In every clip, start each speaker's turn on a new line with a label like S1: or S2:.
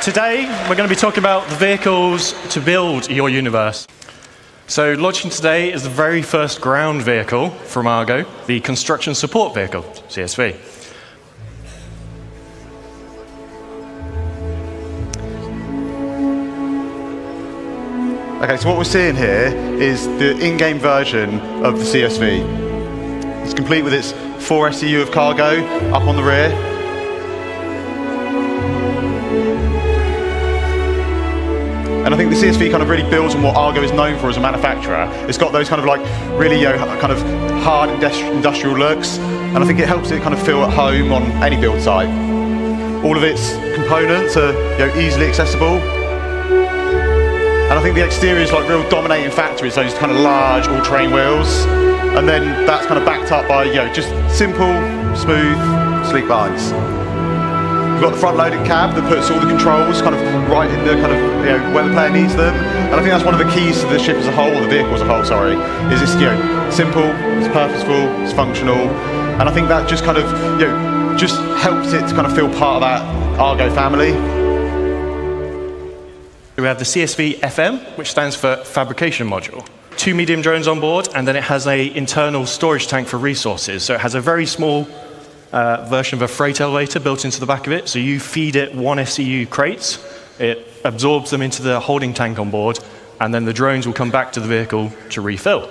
S1: Today, we're going to be talking about the vehicles to build your universe. So launching today is the very first ground vehicle from ARGO, the Construction Support Vehicle, CSV.
S2: Okay, so what we're seeing here is the in-game version of the CSV. It's complete with its 4 SCU of cargo up on the rear. And I think the CSV kind of really builds on what ARGO is known for as a manufacturer. It's got those kind of like really kind of hard industrial looks, and I think it helps it kind of feel at home on any build site. All of its components are easily accessible. And I think the exterior is like real dominating factor. It's those kind of large all-terrain wheels, and then that's kind of backed up by just simple, smooth, sleek lines. We've got the front-loaded cab that puts all the controls kind of right in the kind of where the player needs them. And I think that's one of the keys to the ship as a whole, or the vehicle as a whole, sorry, is it's simple, it's purposeful, it's functional, and I think that just kind of just helps it to kind of feel part of that ARGO family.
S1: We have the CSV-FM, which stands for Fabrication Module. 2 medium drones on board, and then it has an internal storage tank for resources. So it has a very small version of a freight elevator built into the back of it. So you feed it 1 SCU crates, it absorbs them into the holding tank on board, and then the drones will come back to the vehicle to refill.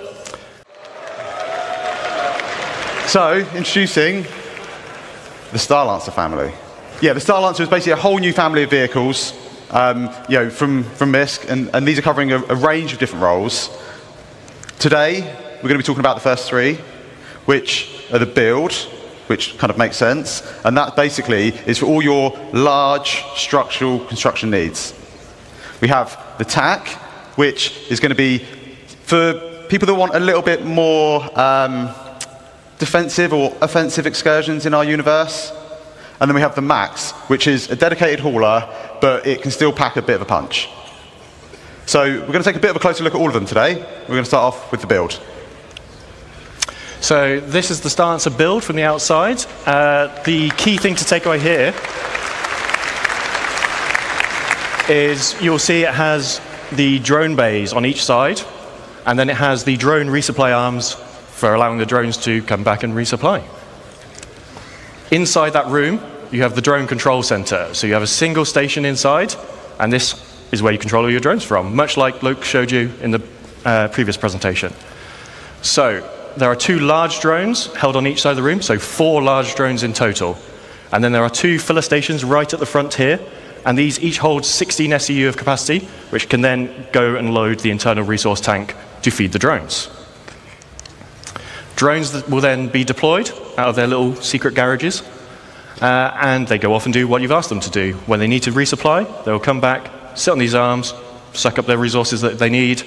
S2: So, introducing the Starlancer family. Yeah, the Starlancer is basically a whole new family of vehicles from MISC, and these are covering a range of different roles. Today, we're going to be talking about the first 3, which are the build, which kind of makes sense, and that basically is for all your large structural construction needs. We have the TAC, which is going to be for people that want a little bit more defensive or offensive excursions in our universe. And then we have the MAX, which is a dedicated hauler, but it can still pack a bit of a punch. So we're going to take a bit of a closer look at all of them today. We're going to start off with the build.
S1: So this is the Starlancer build from the outside. The key thing to take away here is you'll see it has the drone bays on each side, and then it has the drone resupply arms for allowing the drones to come back and resupply. Inside that room, you have the drone control center. So you have a single station inside, and this is where you control all your drones from, much like Luke showed you in the previous presentation. So there are 2 large drones held on each side of the room, so 4 large drones in total. And then there are 2 filler stations right at the front here, and these each hold 16 SCU of capacity, which can then go and load the internal resource tank to feed the drones. Drones that will then be deployed out of their little secret garages, and they go off and do what you've asked them to do. When they need to resupply, they'll come back, sit on these arms, suck up their resources that they need,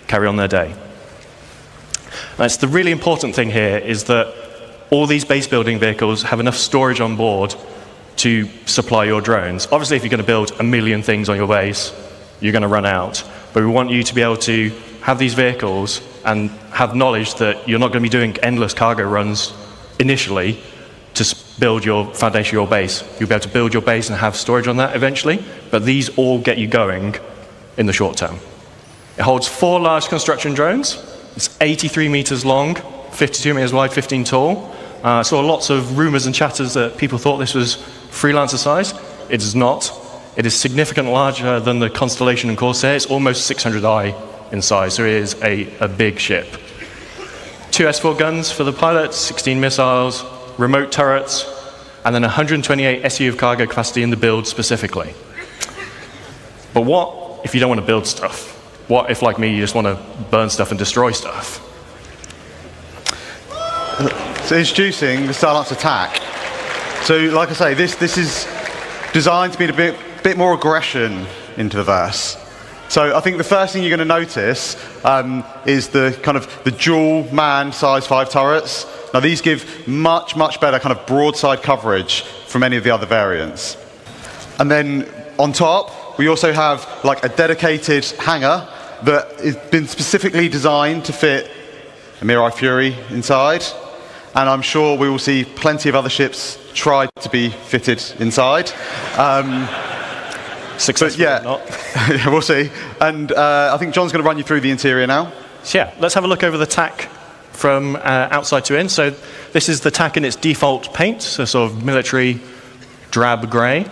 S1: carry on their day. That's the really important thing here, is that all these base building vehicles have enough storage on board to supply your drones. Obviously, if you're going to build a million things on your base, you're going to run out. But we want you to be able to have these vehicles and have knowledge that you're not going to be doing endless cargo runs initially to build your foundation, your base. You'll be able to build your base and have storage on that eventually, but these all get you going in the short term. It holds 4 large construction drones. It's 83 meters long, 52 meters wide, 15 tall. Saw lots of rumors and chatters that people thought this was Freelancer size. It is not. It is significantly larger than the Constellation and Corsair. It's almost 600i in size, so it is a big ship. 2 S4 guns for the pilots, 16 missiles, remote turrets, and then 128 SU of cargo capacity in the build specifically. But what if you don't want to build stuff? What if, like me, you just want to burn stuff and destroy stuff?
S2: So introducing the Starlancer TAC. So like I say, this is designed to be a bit more aggression into the verse. So I think the first thing you're going to notice is the kind of the dual man size 5 turrets. Now these give much better kind of broadside coverage from any of the other variants. And then on top, we also have like a dedicated hangar that has been specifically designed to fit a Mirai Fury inside. And I'm sure we will see plenty of other ships try to be fitted inside.
S1: Successful
S2: yeah,
S1: or not.
S2: yeah, we'll see. And I think John's going to run you through the interior now.
S1: So yeah, let's have a look over the TAC from outside to in. So this is the TAC in its default paint, so sort of military drab grey.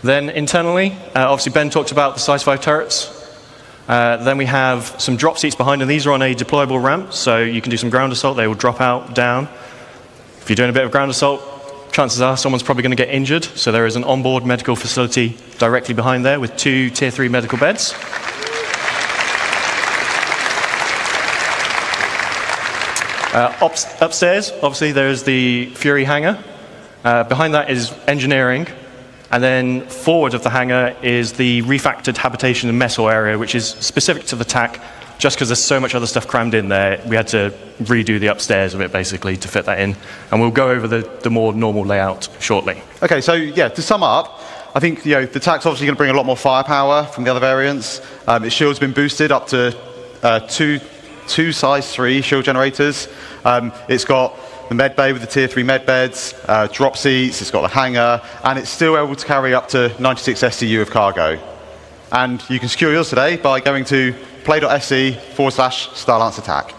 S1: Then internally, obviously Ben talked about the size 5 turrets. Then we have some drop seats behind, and these are on a deployable ramp, so you can do some ground assault. They will drop out, down. If you're doing a bit of ground assault, chances are someone's probably going to get injured, so there is an onboard medical facility directly behind there with 2 Tier 3 medical beds. Upstairs, obviously, there is the Fury hangar. Behind that is engineering. And then forward of the hangar is the refactored habitation and mess hall area, which is specific to the TAC, just because there's so much other stuff crammed in there. We had to redo the upstairs of it, basically, to fit that in. And we'll go over the more normal layout shortly.
S2: OK, so yeah, to sum up, I think the TAC's obviously going to bring a lot more firepower from the other variants. Its shield's been boosted up to two size 3 shield generators. It's got the med bay with the Tier 3 med beds, drop seats, it's got the hangar, and it's still able to carry up to 96 SCU of cargo. And you can secure yours today by going to play.sc/Starlancer TAC.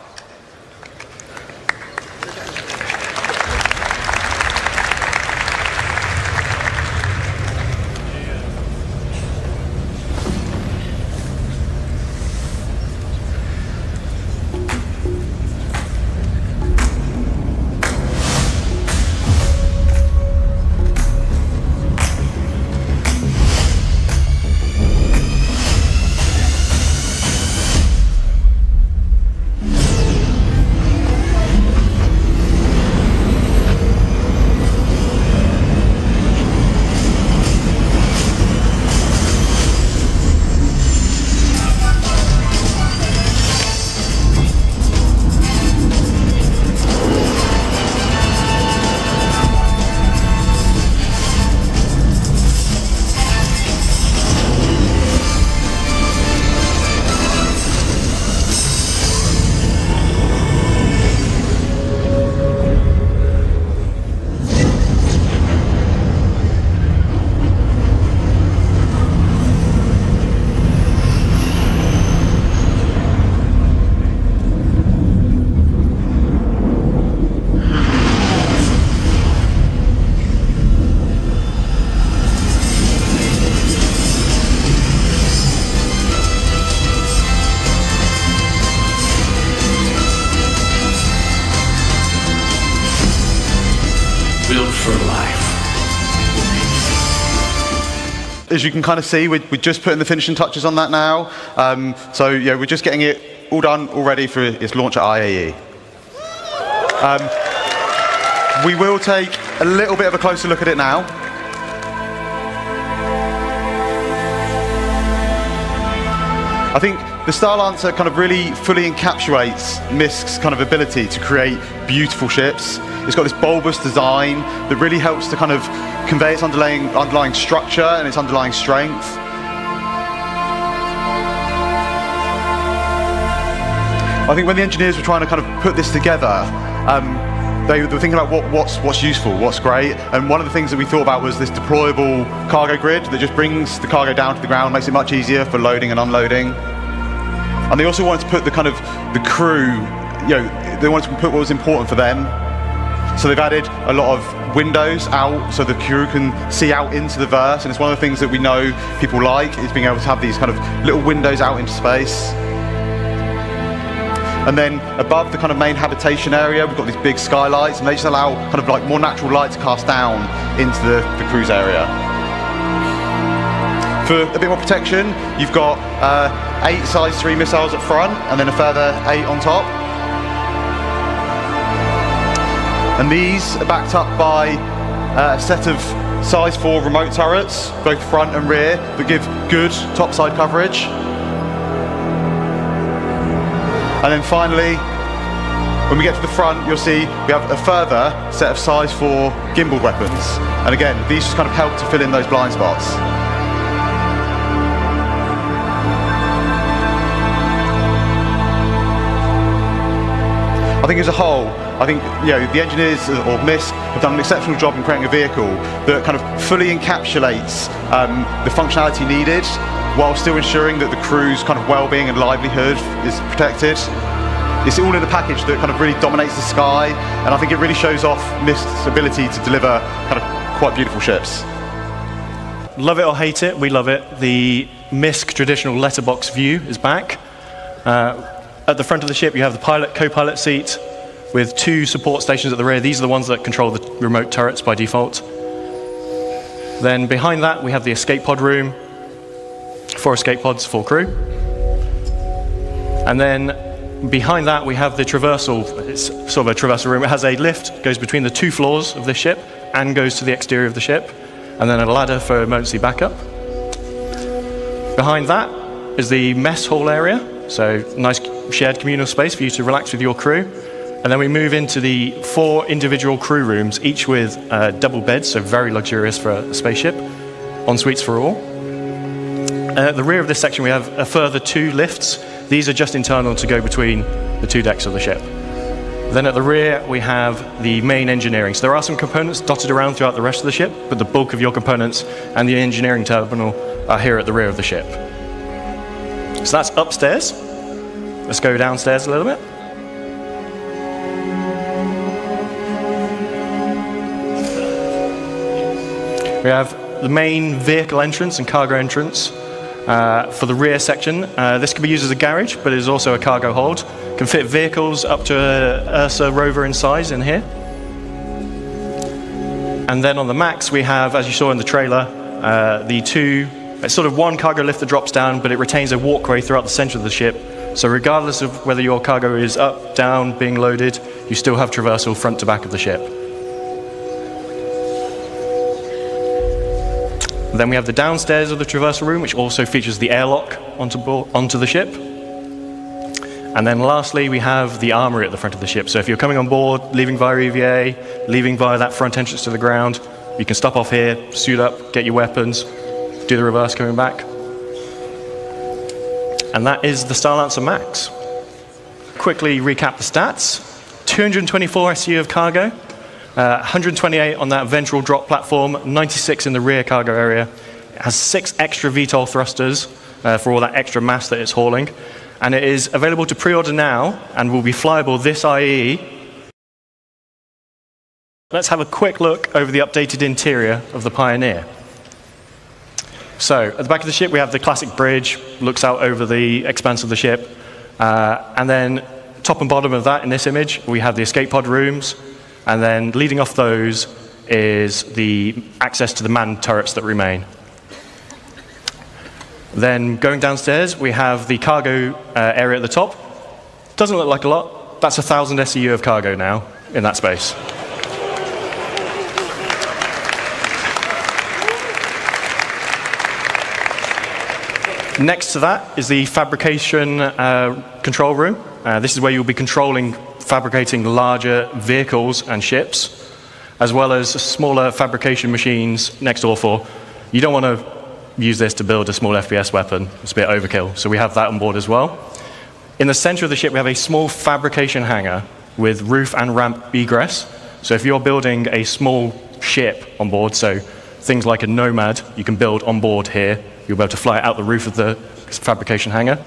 S2: As you can kind of see, we're just putting the finishing touches on that now. So yeah, we're just getting it all done, all ready for its launch at IAE. We will take a little bit of a closer look at it now. I think the Starlancer kind of really fully encapsulates MISC's kind of ability to create beautiful ships. It's got this bulbous design that really helps to kind of convey its underlying structure and its underlying strength. I think when the engineers were trying to kind of put this together, they were thinking about what's useful, what's great, and one of the things that we thought about was this deployable cargo grid that just brings the cargo down to the ground, makes it much easier for loading and unloading. And they also wanted to put the kind of the crew, they wanted to put what was important for them. So they've added a lot of windows out so the crew can see out into the verse, and it's one of the things that we know people like, is being able to have these kind of little windows out into space. And then above the kind of main habitation area, we've got these big skylights, and they just allow kind of like more natural light to cast down into the cruise area. For a bit more protection, you've got 8 size 3 missiles up front, and then a further 8 on top. And these are backed up by a set of size 4 remote turrets, both front and rear, that give good topside coverage. And then finally, when we get to the front, you'll see we have a further set of size 4 gimbal weapons. And again, these just kind of help to fill in those blind spots. I think as a whole, I think the engineers or MISC have done an exceptional job in creating a vehicle that kind of fully encapsulates the functionality needed, while still ensuring that the crew's kind of well-being and livelihood is protected. It's all in a package that kind of really dominates the sky, and I think it really shows off MISC's ability to deliver kind of quite beautiful ships.
S1: Love it or hate it, we love it. The MISC traditional letterbox view is back. At the front of the ship, you have the pilot, co-pilot seat with 2 support stations at the rear. These are the ones that control the remote turrets by default. Then behind that, we have the escape pod room. 4 escape pods, full crew. And then behind that, we have the traversal. It's sort of a traversal room. It has a lift, goes between the 2 floors of this ship and goes to the exterior of the ship. And then a ladder for emergency backup. Behind that is the mess hall area. So nice shared communal space for you to relax with your crew. And then we move into the 4 individual crew rooms, each with double beds, so very luxurious for a spaceship. En suites for all. At the rear of this section, we have a further 2 lifts. These are just internal to go between the 2 decks of the ship. Then at the rear, we have the main engineering. So there are some components dotted around throughout the rest of the ship, but the bulk of your components and the engineering terminal are here at the rear of the ship. So that's upstairs. Let's go downstairs a little bit. We have the main vehicle entrance and cargo entrance for the rear section. This can be used as a garage, but it is also a cargo hold. Can fit vehicles up to a Ursa rover in size in here. And then on the MAX, we have, as you saw in the trailer, the 2, it's sort of 1 cargo lift that drops down, but it retains a walkway throughout the center of the ship. So regardless of whether your cargo is up, down, being loaded, you still have traversal front to back of the ship. Then we have the downstairs of the traversal room, which also features the airlock onto the ship. And then lastly, we have the armory at the front of the ship. So if you're coming on board, leaving via EVA, leaving via that front entrance to the ground, you can stop off here, suit up, get your weapons, do the reverse coming back. And that is the Starlancer MAX. Quickly recap the stats. 224 SU of cargo, 128 on that ventral drop platform, 96 in the rear cargo area. It has 6 extra VTOL thrusters for all that extra mass that it's hauling. And it is available to pre-order now and will be flyable this IE. Let's have a quick look over the updated interior of the Pioneer. So at the back of the ship, we have the classic bridge, looks out over the expanse of the ship. And then top and bottom of that in this image, we have the escape pod rooms. And then leading off those is the access to the manned turrets that remain. Then going downstairs, we have the cargo area at the top. Doesn't look like a lot. That's 1,000 SEU of cargo now in that space. Next to that is the fabrication control room. This is where you'll be controlling fabricating larger vehicles and ships, as well as smaller fabrication machines next door for. You don't want to use this to build a small FPS weapon. It's a bit overkill, so we have that on board as well. In the center of the ship, we have a small fabrication hangar with roof and ramp egress. So if you're building a small ship on board, so things like a Nomad, you can build on board here. You'll be able to fly it out the roof of the fabrication hangar.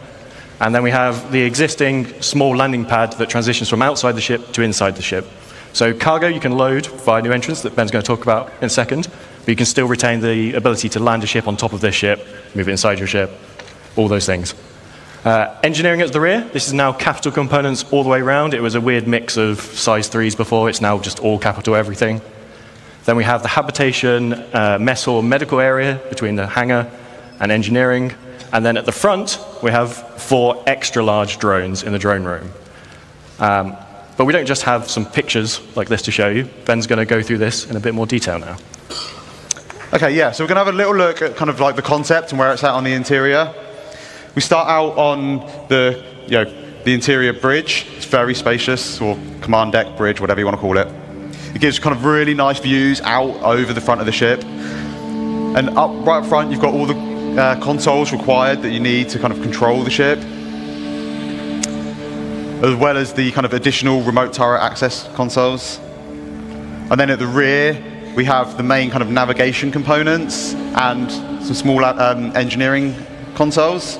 S1: And then we have the existing small landing pad that transitions from outside the ship to inside the ship. So cargo you can load via new entrance that Ben's going to talk about in a second, but you can still retain the ability to land a ship on top of this ship, move it inside your ship, all those things. Engineering at the rear, this is now capital components all the way around. It was a weird mix of size 3s before, it's now just all capital everything. Then we have the habitation, mess hall, medical area between the hangar and engineering. And then at the front, we have 4 extra large drones in the drone room. But we don't just have some pictures like this to show you. Ben's going to go through this in a bit more detail now.
S2: Okay, yeah, so we're going to have a little look at kind of like the concept and where it's at on the interior. We start out on the interior bridge. It's very spacious, or command deck bridge, whatever you want to call it. It gives kind of really nice views out over the front of the ship. And right up front, you've got all the consoles required that you need to kind of control the ship. as well as the kind of additional remote turret access consoles. And then at the rear, we have the main kind of navigation components and some small engineering consoles.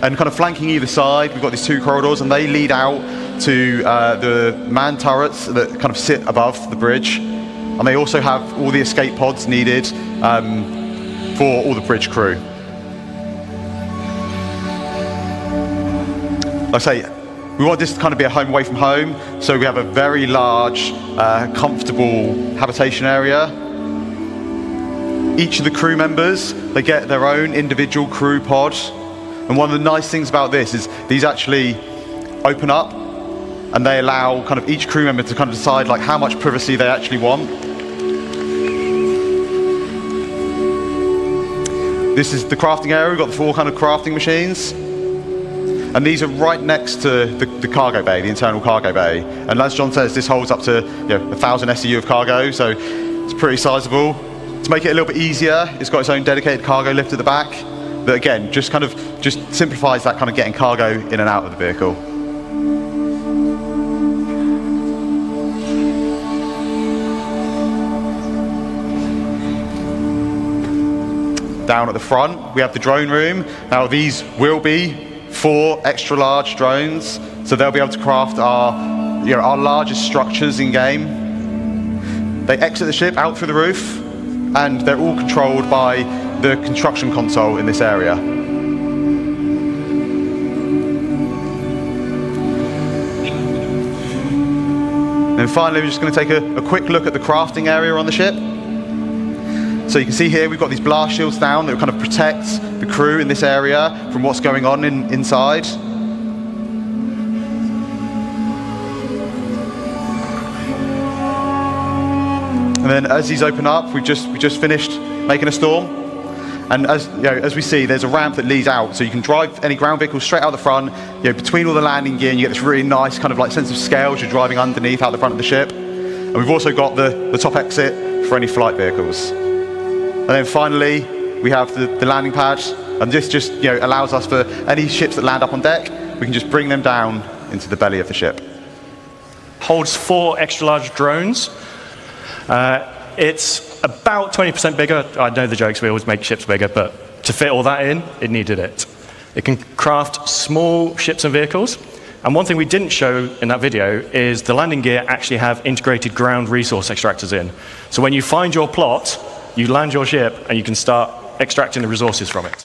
S2: And kind of flanking either side, we've got these 2 corridors, and they lead out to the manned turrets that kind of sit above the bridge. And they also have all the escape pods needed for all the bridge crew. Like I say, we want this to kind of be a home away from home, so we have a very large, comfortable habitation area. Each of the crew members, they get their own individual crew pod. And one of the nice things about this is these actually open up, and they allow kind of each crew member to kind of decide like how much privacy they actually want. This is the crafting area. We've got the 4 kind of crafting machines. And these are right next to the cargo bay, the internal cargo bay. And as John says, this holds up to 1,000 SEU of cargo, so it's pretty sizable. To make it a little bit easier, it's got its own dedicated cargo lift at the back that, again, just simplifies that kind of getting cargo in and out of the vehicle. Down at the front, we have the drone room. Now, these will be 4 extra large drones, so they'll be able to craft our largest structures in game. They exit the ship out through the roof, and they're all controlled by the construction console in this area. And finally, we're just going to take a quick look at the crafting area on the ship. So you can see here we've got these blast shields down that kind of protect the crew in this area from what's going on inside. And then as these open up, we just finished making a storm. And as we see, there's a ramp that leads out, so you can drive any ground vehicles straight out the front, between all the landing gear, and you get this really nice kind of like sense of scale as you're driving underneath out the front of the ship. And we've also got the top exit for any flight vehicles. And then finally, we have the landing pad, and this just allows us for any ships that land up on deck, we can just bring them down into the belly of the ship.
S1: Holds 4 extra large drones. It's about 20% bigger. I know the jokes, we always make ships bigger, but to fit all that in, it needed it. It can craft small ships and vehicles. And one thing we didn't show in that video is the landing gear actually have integrated ground resource extractors in. So when you find your plot, you land your ship and you can start extracting the resources from it.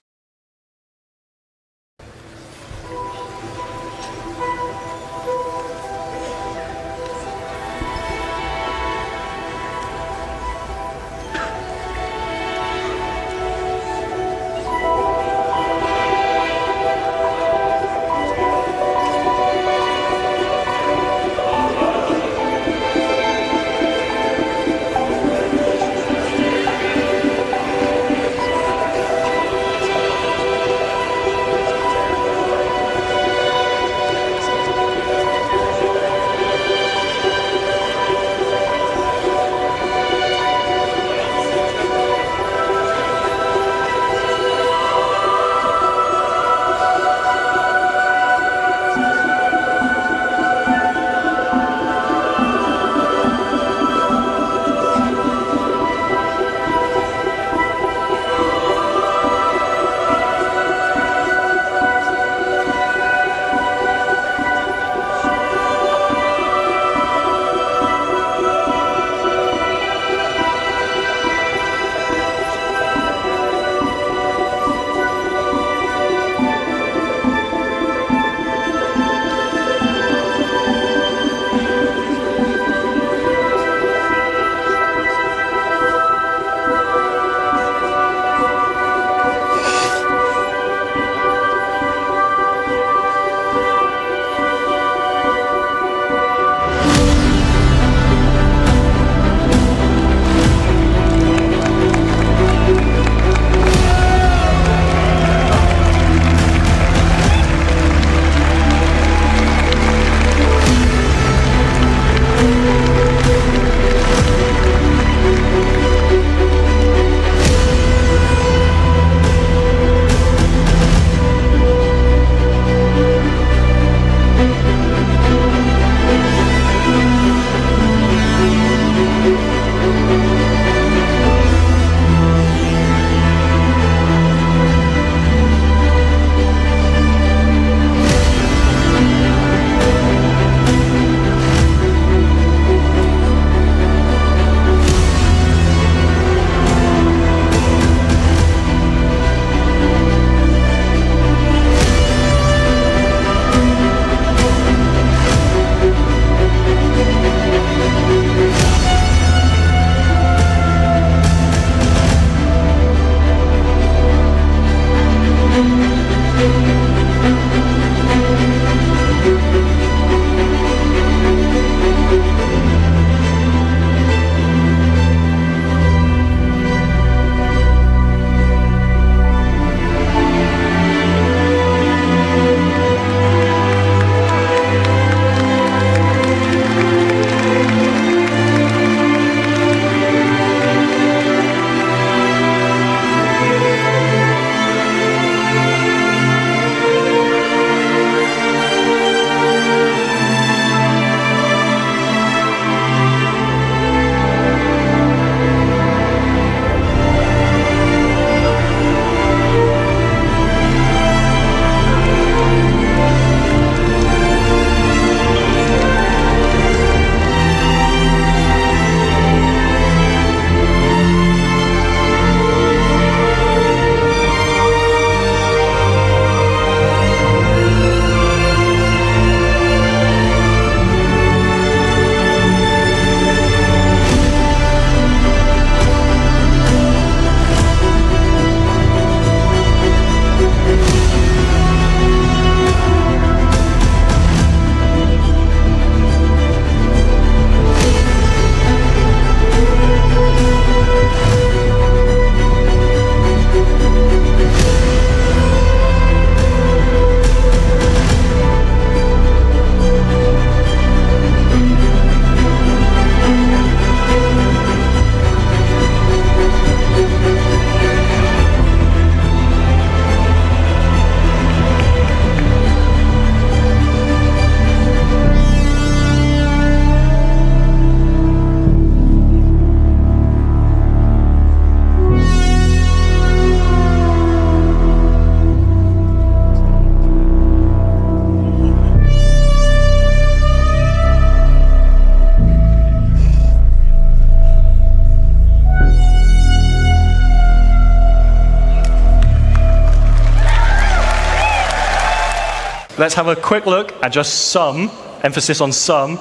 S1: let's have a quick look at just some, emphasis on some,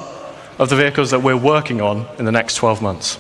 S1: of the vehicles that we're working on in the next 12 months.